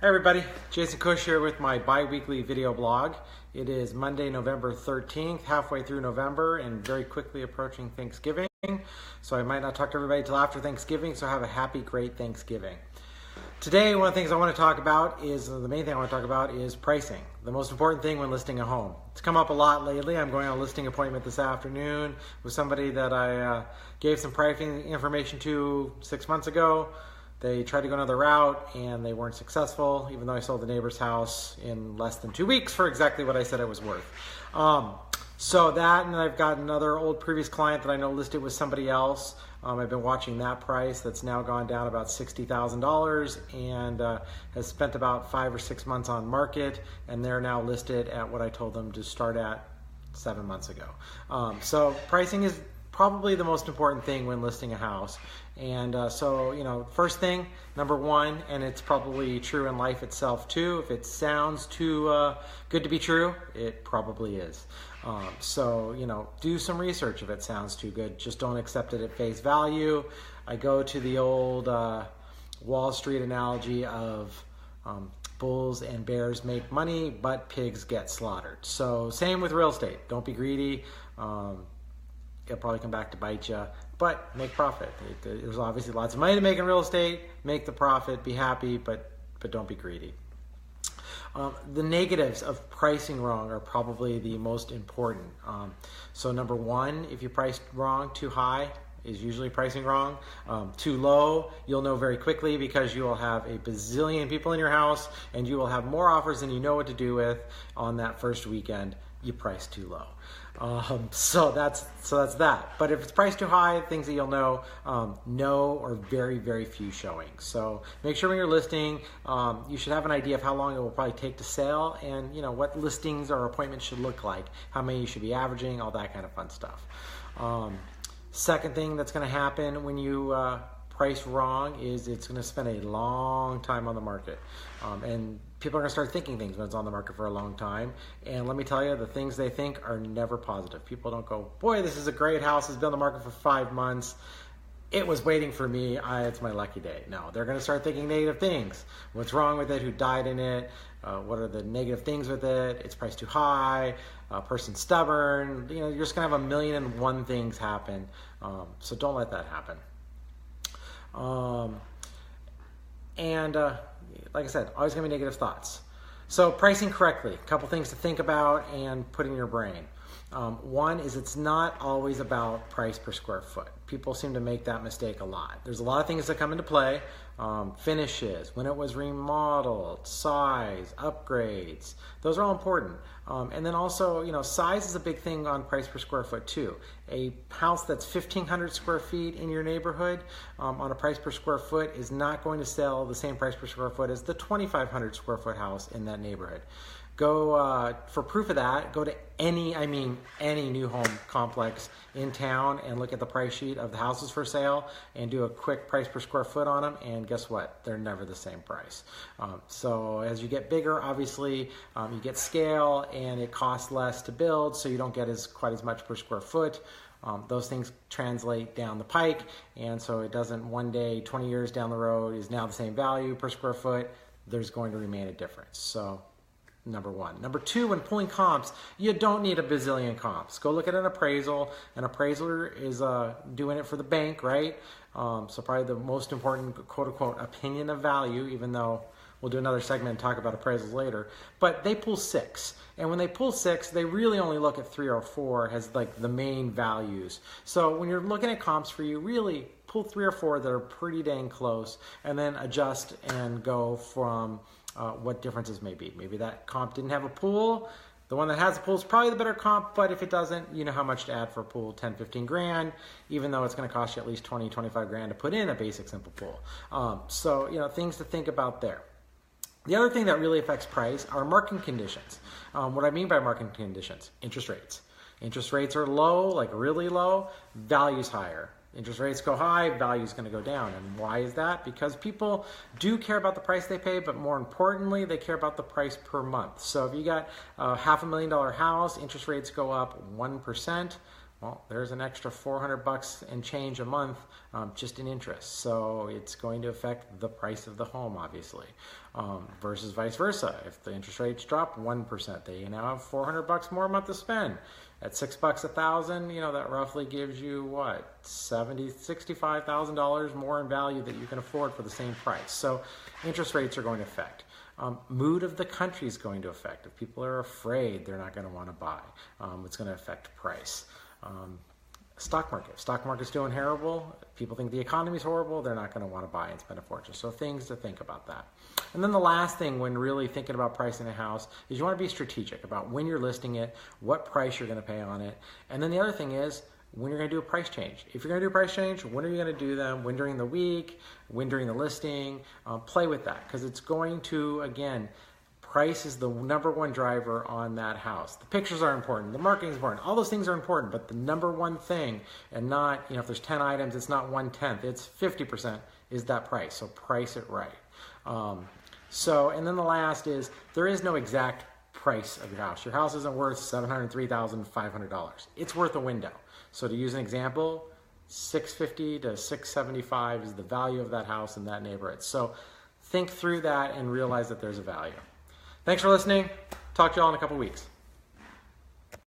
Hey everybody, Jason Cush here with my bi-weekly video blog. It is Monday, November 13th, halfway through November and very quickly approaching Thanksgiving. So I might not talk to everybody till after Thanksgiving, so have a happy, great Thanksgiving. Today, one of the things I want to talk about is, the main thing I want to talk about is pricing. The most important thing when listing a home. It's come up a lot lately. I'm going on a listing appointment this afternoon with somebody that I gave some pricing information to 6 months ago. They tried to go another route and they weren't successful, even though I sold the neighbor's house in less than 2 weeks for exactly what I said it was worth. So that, and I've got another old previous client that I know listed with somebody else. I've been watching that price that's now gone down about $60,000 and has spent about 5 or 6 months on market, and they're now listed at what I told them to start at 7 months ago. So pricing is probably the most important thing when listing a house. And so, first thing, number one, and it's probably true in life itself too, if it sounds too good to be true, it probably is. So, do some research if it sounds too good. Just don't accept it at face value. I go to the old Wall Street analogy of bulls and bears make money, but pigs get slaughtered. So same with real estate. Don't be greedy. It'll probably come back to bite you, but make profit. There's obviously lots of money to make in real estate. Make the profit, be happy, but don't be greedy. The negatives of pricing wrong are probably the most important. So number one, if you priced wrong, too high is usually pricing wrong. Too low, you'll know very quickly because you will have a bazillion people in your house and you will have more offers than you know what to do with on that first weekend. You priced too low. So that's that. But if it's priced too high, things that you'll know, no or very, very few showings. So make sure when you're listing, you should have an idea of how long it will probably take to sell and what listings or appointments should look like, how many you should be averaging, all that kind of fun stuff. Second thing that's going to happen when you price wrong is it's going to spend a long time on the market. And people are going to start thinking things when it's on the market for a long time. And let me tell you, the things they think are never positive. People don't go, boy, this is a great house. It's been on the market for 5 months. It was waiting for me. It's my lucky day. No, they're going to start thinking negative things. What's wrong with it? Who died in it? What are the negative things with it? It's priced too high. A person's stubborn. You're just going to have 1,000,001 things happen. So don't let that happen. Like I said, always going to be negative thoughts. So pricing correctly, a couple things to think about and put in your brain. One is it's not always about price per square foot. People seem to make that mistake a lot. There's a lot of things that come into play. Finishes, when it was remodeled, size, upgrades, those are all important. And then also, size is a big thing on price per square foot too. A house that's 1,500 square feet in your neighborhood on a price per square foot is not going to sell the same price per square foot as the 2,500 square foot house in that neighborhood. Go, for proof of that, go to any new home complex in town and look at the price sheet of the houses for sale and do a quick price per square foot on them, and guess what? They're never the same price. So as you get bigger, obviously, you get scale and it costs less to build, so you don't get quite as much per square foot. Those things translate down the pike, and so it doesn't one day, 20 years down the road, is now the same value per square foot. There's going to remain a difference. So number one. Number two, when pulling comps, you don't need a bazillion comps. Go look at an appraisal. An appraiser is doing it for the bank, right? So probably the most important quote-unquote opinion of value, even though we'll do another segment and talk about appraisals later. But they pull 6. And when they pull 6, they really only look at 3 or 4 as like the main values. So when you're looking at comps for you, really pull 3 or 4 that are pretty dang close and then adjust and go from what differences may be. Maybe that comp didn't have a pool. The one that has a pool is probably the better comp, but if it doesn't, you know how much to add for a pool, 10, 15 grand, even though it's going to cost you at least 20, 25 grand to put in a basic simple pool. So, things to think about there. The other thing that really affects price are market conditions. What I mean by market conditions, interest rates. Interest rates are low, like really low, value's higher. Interest rates go high, value is going to go down. And why is that? Because people do care about the price they pay, but more importantly, they care about the price per month. So if you got a $500,000 house, interest rates go up 1%. well, there's an extra $400 and change a month just in interest. So it's going to affect the price of the home, obviously, versus vice versa. If the interest rates drop 1%, they now have $400 more a month to spend. At $6 $1,000, you know, that roughly gives you what, $65,000 more in value that you can afford for the same price. So interest rates are going to affect. Mood of the country is going to affect. If people are afraid, they're not going to want to buy. It's going to affect price. Stock market. Stock market's doing horrible. People think the economy's horrible. They're not going to want to buy and spend a fortune. So things to think about that. And then the last thing when really thinking about pricing a house is you want to be strategic about when you're listing it, what price you're going to pay on it. And then the other thing is when you're going to do a price change. If you're going to do a price change, when are you going to do them? When during the week? When during the listing? Play with that because it's going to, again, price is the number one driver on that house. The pictures are important, the marketing is important, all those things are important, but the number one thing, and not, you know, if there's 10 items, it's not 1/10, it's 50% is that price. So price it right. And then the last is there is no exact price of your house. Your house isn't worth $703,500. It's worth a window. So to use an example, $650 to $675 is the value of that house in that neighborhood. So think through that and realize that there's a value. Thanks for listening. Talk to you all in a couple weeks.